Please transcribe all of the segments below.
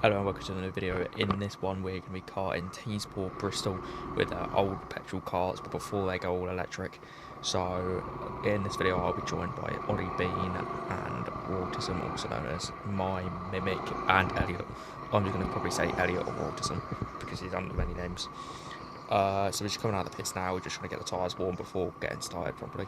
Hello and welcome to another video. In this one we're going to be karting teamsport Bristol with old petrol carts, but before they go all electric. So in this video I'll be joined by Ollie Bean and Autism, also known as My Mimic, and Elliot. I'm just going to probably say Elliot or Autism because he's under many names. So we're just coming out of the pits now. We're just trying to get the tyres warm before getting started properly.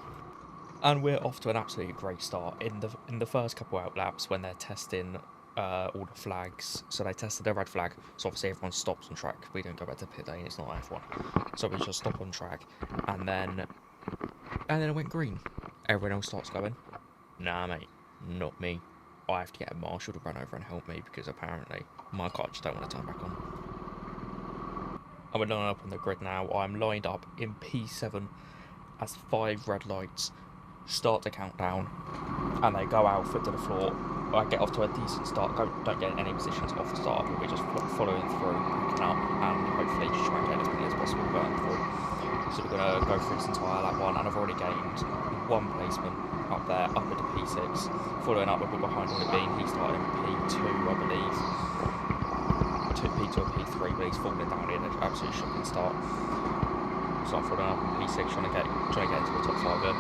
And we're off to an absolutely great start in the first couple out laps when they're testing all the flags. So they tested the red flag, so obviously everyone stops on track. We don't go back to pit lane, it's not F1. So we just stop on track, and then it went green. Everyone else starts going, nah mate, not me. I have to get a marshal to run over and help me because apparently my car just don't want to turn back on. And we're lining up on the grid now. I'm lined up in P7 as 5 red lights start to count down, and they go out, foot to the floor. I get off to a decent start, don't get any positions off the start, but we're just following through, picking up, and hopefully just try and get as many as possible going through. So we're going to go through this entire lap 1, and I've already gained 1 placement up there, up into P6, following up with behind Ollie Bean. He started in P2, I believe, P2 or P3, but he's falling down in an absolute shocking start. So I'm following up in P6, trying to get into the top 5 here.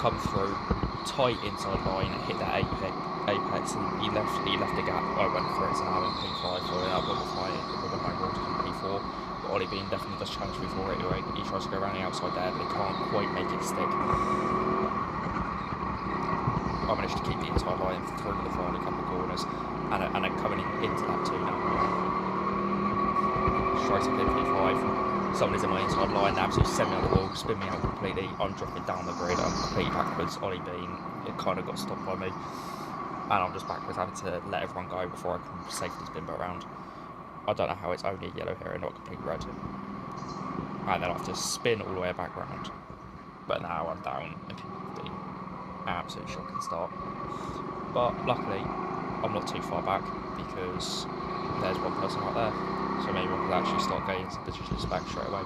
Come through, tight inside line, hit that apex, and he left the gap. I went for it, so now I'm in P5, following up with behind Waters in P4. But Ollie Bean definitely does challenge me for it anyway. He tries to go around the outside there, but he can't quite make it stick. I managed to keep the inside line through the final couple of corners, and then coming into that 2 now. Straight up in P5. Someone is in my inside line, they absolutely send me on the wall, spin me out completely. I'm dropping down the grid, I'm completely backwards. Ollie Bean, it kind of got stopped by me, and I'm just backwards, having to let everyone go before I can safely spin back around. I don't know how it's only yellow here and not completely red. And then I have to spin all the way back round. But now I'm down in P15. Absolute shocking start. But luckily, I'm not too far back because there's one person right there. So maybe I could actually start getting some positions back straight away.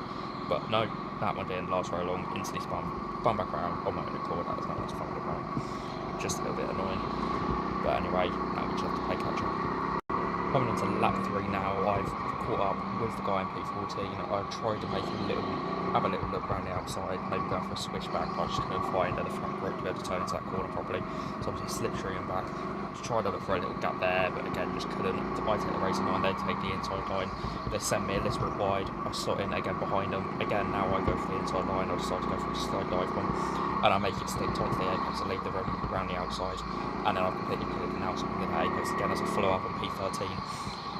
But no, that one didn't last very long. Instantly spun back around on my own accord. That was not as fun around. Just a little bit annoying. But anyway, now we just have to play catch up. Coming into lap 3 now, I've caught up with the guy in P14. I've tried to have a little look around the outside, maybe go for a switchback, but I just couldn't find the front grip to be able to turn into that corner properly. So obviously slipstreaming back. Tried to look for a little gap there, but again just couldn't. I take the racing line, they take the inside line, they send me a little bit wide, I slot in again behind them. Again now I go for the inside line, I decide to go for a slide dive one, and I make it stick tight to the apex and leave the room around the outside, and then I completely cleared the outside of the apex again as I follow up on P13.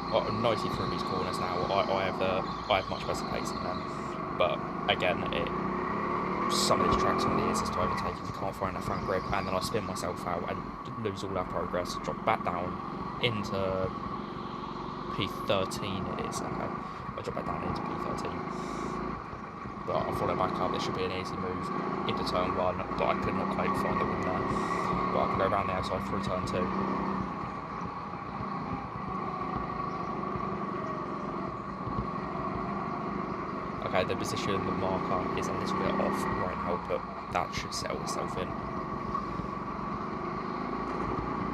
I'm nicely through these corners now. I have much better pace than them, but again some of these tracks on the easiest to overtake if you can't find that front grip, and then I spin myself out and lose all that progress, drop back down into P13 it is, okay. I drop back down into P13. But I'm following back up, it should be an easy move into turn 1, but I could not quite find the win there. But I can go around the outside through turn 2. Okay, the position of the marker is a little bit off right now, but that should settle itself in.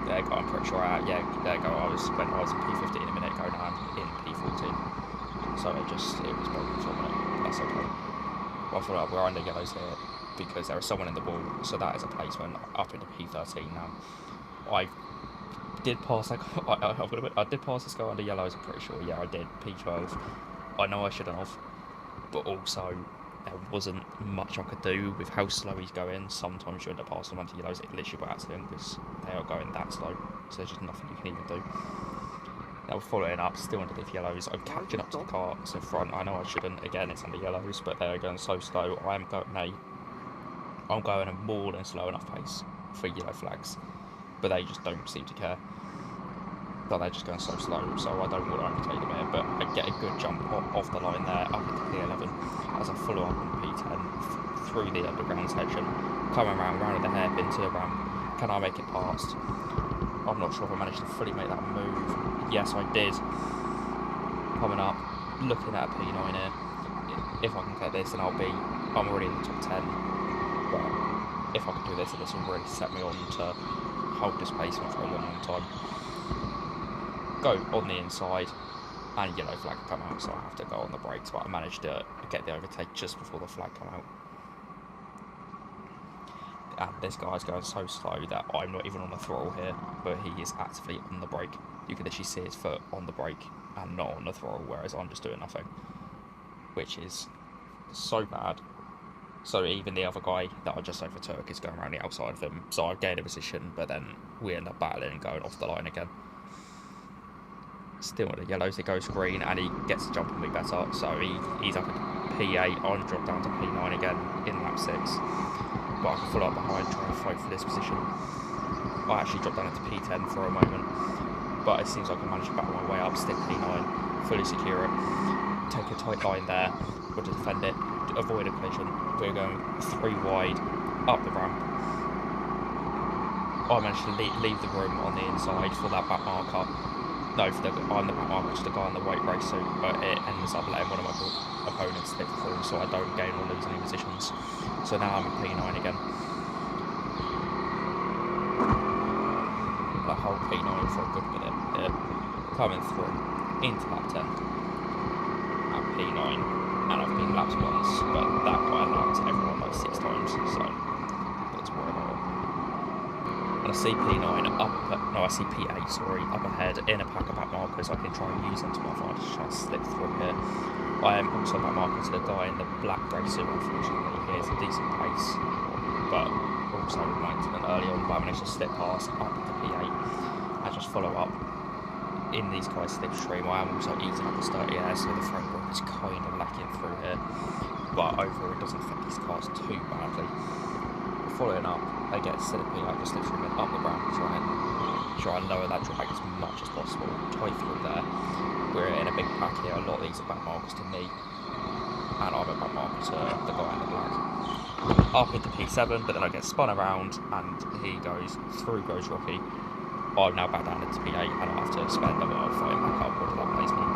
There you go, I'm pretty sure yeah, there you go, I was in P15 a minute ago, now I'm in P14. So it was broken for a minute, that's okay. Well, I thought we're under yellows here because there is someone in the wall, so that is a placement up into P13 now. I did pass that, I did pass this guy under yellows, I'm pretty sure, yeah I did, P12. I know I shouldn't have, but also there wasn't much I could do with how slow he's going. Sometimes you end up passing them onto yellows, it literally by accident because they are going that slow, so there's just nothing you can even do. Now we're following up, still underneath yellows. I'm catching up to the carts in front. I know I shouldn't, again it's under yellows, but they're going so slow. I'm going at more than slow enough pace for yellow flags, but they just don't seem to care. But they're just going so slow, so I don't want to overtake them here, but I get a good jump off the line there, up into P11, as I follow up on P10, through the underground section, coming round the hairpin to the ramp. Can I make it past? I'm not sure if I managed to fully make that move. Yes, I did. Coming up, looking at a P9 here. If I can get this, then I'm already in the top 10, but if I can do this, this will really set me on to hold this placement for a long time. go on the inside, and yellow flag come out, so I have to go on the brakes, but I managed to get the overtake just before the flag come out. And this guy's going so slow that I'm not even on the throttle here, but he is actively on the brake. You can actually see his foot on the brake and not on the throttle, whereas I'm just doing nothing, which is so bad. So even the other guy that I just overtook is going around the outside of him, so I gained a position, but then we end up battling and going off the line again. Still on the yellows, it goes green, and he gets to jump on me better, so he's up at P8, I'm dropped down to P9 again in lap 6. But I can follow up behind, try and fight for this position. I actually dropped down into P10 for a moment, but it seems like I managed to battle my way up, stick P9, fully secure it, take a tight line there, but to defend it, avoid a collision. We're going 3 wide, up the ramp. I managed to leave the room on the inside for that back marker. No, I'm the back marker, just the guy in the white race suit, but it ends up letting one of my opponents slip through, so I don't gain or lose any positions. So now I'm at P9 again. I hold P9 for a good minute here. Coming through into lap 10 at P9, and I've been lapped once, but that guy lapped everyone like 6 times, so let's worry about it. And I see P9 I see P8, sorry, up ahead in a pack of back markers. I can try and use them to my advantage to try and slip through here. I am also back marker to the guy in the black race suit, unfortunately. He has a decent pace, but also might have been early on, but I managed to slip past up to P8 and just follow up in these guys' slipstream. I am also eating up the sturdy air, so the front grip is kind of lacking through here, but overall it doesn't affect these cars too badly. Following up, I get slippy, I just literally up the ramp, try and lower that drag as much as possible, tight through there. We're in a big pack here, a lot of these are back markers to me, and I'm a back marker to the guy in the black. Up into P7, but then I get spun around, and he goes, through goes Rocky. I'm now back down into P8, and I have to spend a while fighting back upward to that placement.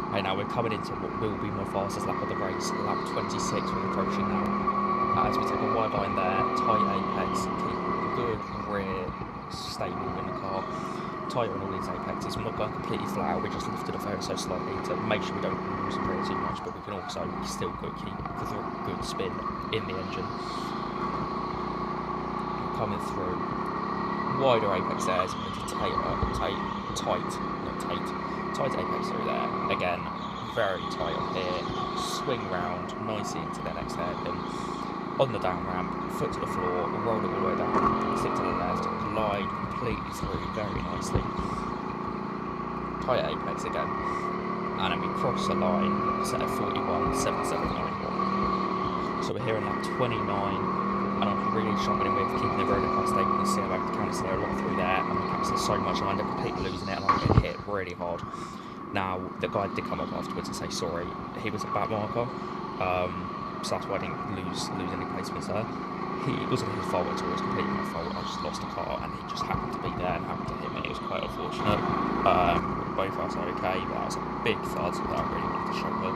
Okay, now we're coming into what will be my fastest lap of the race, lap 26 we're approaching now. As we take a wide line there, tight apex, keep good rear stable in the car, tighter on all these apexes. We're not going completely flat, we're just lifting off ever so slightly to make sure we don't lose the rear too much, but we can also still keep good spin in the engine. Coming through, wider apex there, so we're tight apex through there. Again, very tight on here, swing round nicely into the next hairpin. On the down ramp, foot to the floor, roll it all the way down, stick to the left, glide completely through very nicely. Tight apex again, and then we cross the line, set at 41.7791. So we're here in lap 29, and I'm really struggling with keeping the roller car stable. You can see I'm cancelling a lot through there, and I'm cancelling so much, and I end up completely losing it, and I'm getting hit really hard. Now, the guy did come up afterwards and say sorry, he was a back marker. So that's why I didn't lose any placements there. It wasn't his fault at all, it was completely my fault. I just lost the car and he just happened to be there and happened to hit me. It was quite unfortunate. Both of us are okay, but that was a big thud that I really wanted to show her.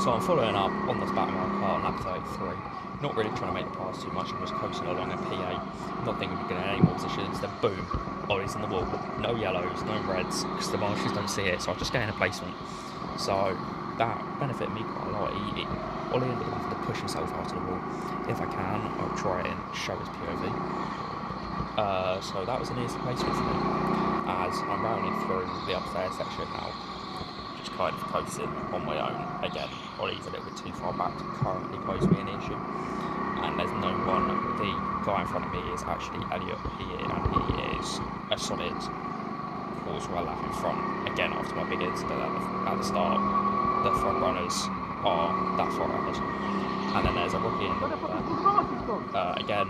So I'm following up on this back marker on lap 33. Not really trying to make the pass too much, I'm just coasting along at P8. Not thinking we're getting any more positions, then boom, Ollie's in the wall. No yellows, no reds, because the marshals don't see it, so I just gain a placement. So that benefited me quite a lot. Ollie ended up having to push himself out of the wall. If I can, I'll try and show his POV. So that was an easy placement for me. As I'm rounding through the upstairs section now, just kind of coasting on my own. Again, Ollie's a little bit too far back to currently pose me an issue. And there's no one. The guy in front of me is actually Elliot here, and he is a solid quarter of a lap in front. Again, after my big incident at the start, the front runners are that far ahead. And then there's a Rocky in there. Again,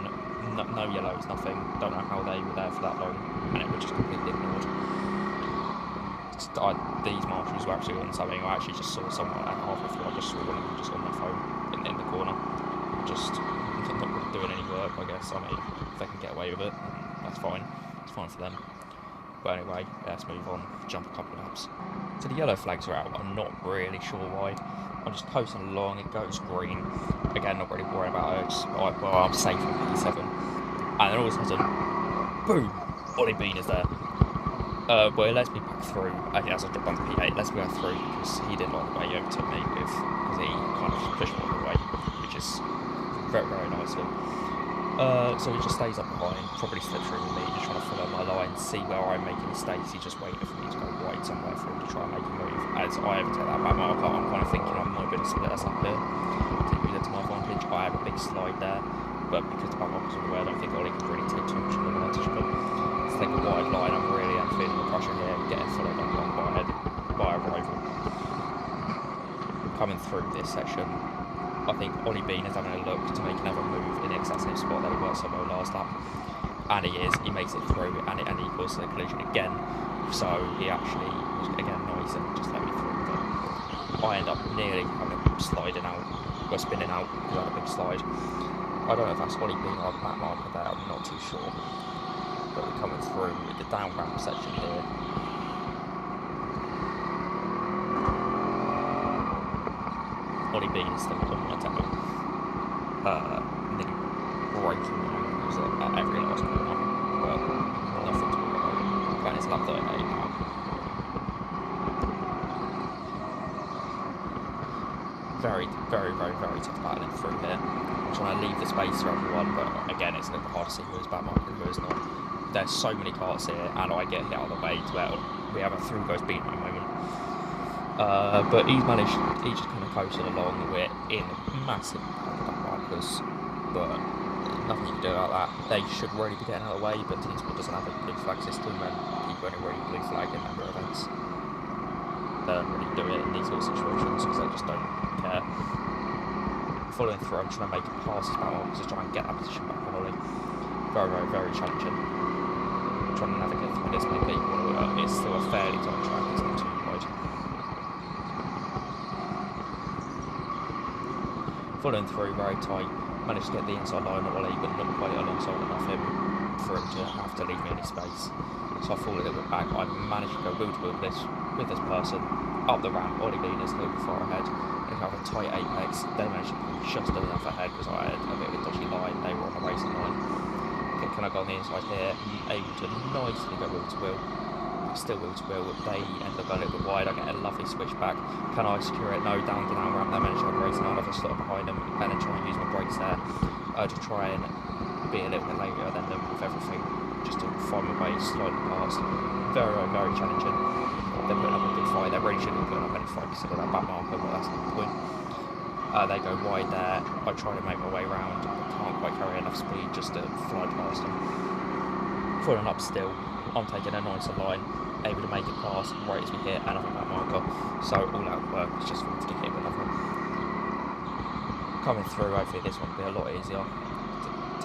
no yellows, nothing. Don't know how they were there for that long, and it was just completely ignored. These marshals were actually on something. I actually just saw someone at halfway through. I just saw one of them just on their phone in the corner. Just not really doing any work, I guess. I mean, if they can get away with it, that's fine. It's fine for them. But anyway, let's move on, jump a couple of laps. So the yellow flags are out, I'm not really sure why. I'm just coasting along, it goes green. Again, not really worried about it, I'm safe in P7. And then all of a sudden, boom, Ollie Bean is there. Well, it lets me back through. Okay, as I drop on P8, it lets me go through because he didn't like the way he overtook me with, because he kind of pushed me all the way, which is very, very nice of him. So he just stays up behind, probably slips through with me, just trying to follow my line, see where I'm making mistakes. He's just waiting for me to go wide somewhere for him to try and make a move. As I overtake that back marker, I'm kind of thinking I might be able to split us up here, take me to my advantage. I have a big slide there, but because the back marker's on the way, I don't think Ollie can really take too much of an advantage. But to take a wide line, I'm really feeling the pressure here, getting followed on by a rival. Coming through this section, I think Ollie Bean is having a look to make another move in the exact same spot that he was somewhere last lap. And he makes it through, and he causes a collision again. So he actually was, again, nice and just let me through. But I end up nearly having a sliding out, or spinning out, because I had a big slide. I don't know if that's Ollie Bean or the back marker there, I'm not too sure. But we're coming through the down ramp section here. Ollie Bean is still on my tempo. Nearly breaking my ankles at every last corner, but nothing to worry about. Playing his lap 38 now. Very, very, very, very tough battling through here. I'm trying to leave the space for everyone, but again, it's a little hard to see who's back marker and who's not. There's so many karts here, and I get hit out of the way to where we have a through goes beat at the moment. But he's just kind of coasted along. We're in massive back markers, but nothing you can do about that. They should really be getting out of the way, but teamsport doesn't have a blue flag system, and people only really blue flag in member events. They don't really do it in these sort of situations because they just don't care. Following through, I'm trying to make a pass as back markers to try and get that position back on Ollie. Very, very, very challenging. Trying to navigate through this many people. It's still a fairly tight track, it's not too wide. Following through very tight, managed to get the inside line of Ollie, but not quite alongside enough him for him to have to leave me any space. So I fall a little bit back. I managed to go wheel to wheel with this person up the ramp. Ollie Bean is a little bit far ahead. They have a tight apex. They managed to pull just enough ahead because I had a bit of a dodgy line. They were on the racing line. Can I go on the inside here? Able to nicely go wheel to wheel. Still wheel to wheel. They end up going a little bit wide. I get a lovely switch back. Can I secure it? No, down the down ramp. They managed to have a racing line. I've slot behind them and then try and use my brakes there to try and be a little bit later than them with everything. Just to find my way slightly past. Very, very, very challenging. They're putting up a big fight. They really shouldn't be putting up any fight because of that back marker, but that's not the point. They go wide there. I try to make my way around, but can't quite carry enough speed just to fly past them. Falling up still, I'm taking a nicer line, able to make it past right as we hit another back marker. So all out work is just for me to get hit with another one. Coming through, hopefully this one will be a lot easier.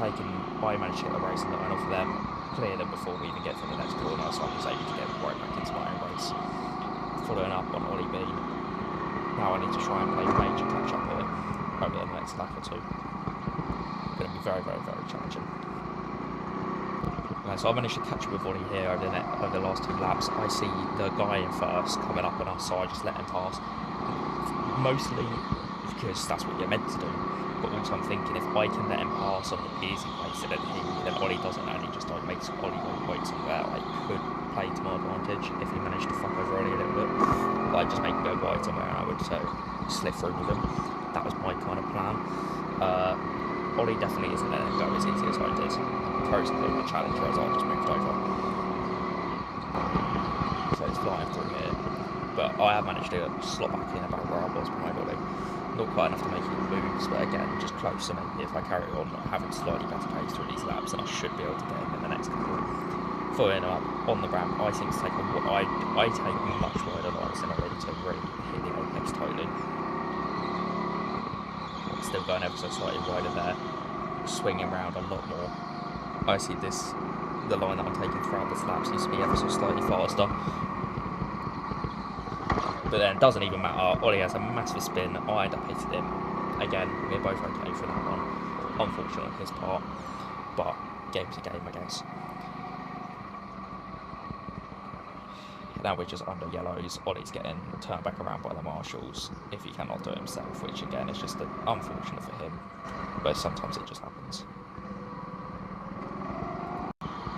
I managed to get the racing line off of them, clear them before we even get to the next corner, so I was able to get right back into my own race. Following up on Ollie Bean. Now I need to try and play major catch up here over the next lap or two. Going to be very, very, very challenging. Okay, so I managed to catch up with Ollie here over the last 2 laps. I see the guy in first coming up on us, so I just let him pass. Mostly because that's what you're meant to do. But also I'm thinking if I can let him pass on the easy place then Ollie doesn't, and he just makes Ollie go wait somewhere. I could play to my advantage if he managed to fuck over Ollie a little bit. I'd just make him go wide somewhere and I would slip through with him. That was my kind of plan. Ollie definitely isn't letting him go as easy as I did. Kart's a bit of a challenge, whereas I just moved over. So he's flying through here. But I have managed to slot back in about where I was behind Ollie. Not quite enough to make any moves, but again, just close to maybe if I carry on having slightly better pace through these laps, then I should be able to get him in the next couple. Following up on the ramp, I seem to take I take much wider lines than I really to really hit the apex totally. Still going ever so slightly wider there, swinging around a lot more. I see the line that I'm taking throughout this lap seems to be ever so slightly faster. But then it doesn't even matter. Ollie has a massive spin. I end up hitting him. Again, we're both okay for that one. Unfortunate on his part, but game's a game, I guess. Now we're just under yellows. Ollie's getting turned back around by the marshals if he cannot do it himself, which again is just unfortunate for him. But sometimes it just happens.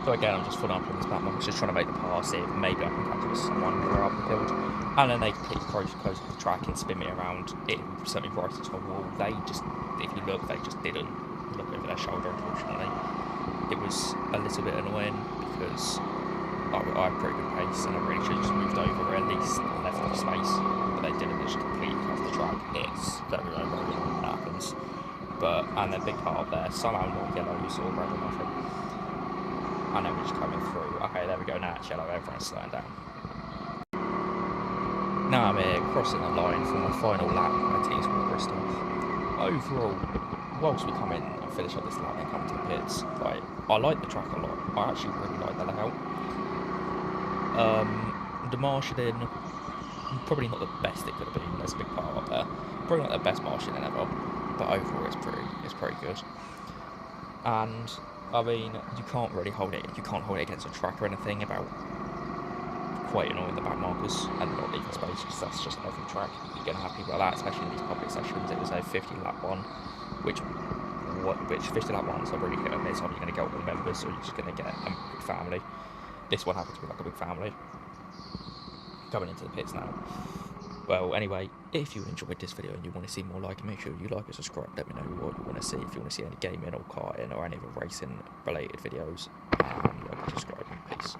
So again, I'm just filling up on this map. I'm just trying to make the pass, see if maybe I can catch up with someone where I'll be killed. And then they completely close up the track and spin me around. It sent me right into a wall. They just, if you look, they just didn't look over their shoulder, unfortunately. It was a little bit annoying because I had pretty good pace and I really should have just moved over or at least left the space. But they didn't, they just completely cut off the track. It's very annoying when that happens. But, and then big part up there, somehow not yellows or red or nothing. And then we're just coming through. Okay, there we go, now it's yellow, everyone's slowing down. Now I'm here, crossing the line for my final lap at Teamsport Bristol. Overall, whilst we come in and finish up this lap and come to the pits, like, I like the track a lot. I actually really like the layout. The marshalling, probably not the best it could have been. There's a big part up there. Probably not the best marshalling ever, but overall it's pretty good. And I mean, you can't really hold it. You can't hold it against a track or anything about quite annoying the back markers and not leaving space, because that's just every track. You're going to have people like that, especially in these public sessions. It was a 50 lap one, which 50 lap ones are really hit and miss. Are you going to get all the members, or you're just going to get a big family? This one happens to be like a big family coming into the pits now. Well, anyway, if you enjoyed this video and you want to see more like it, make sure you like and subscribe. Let me know what you want to see. If you want to see any gaming or karting or any other racing related videos, like and subscribe. Peace.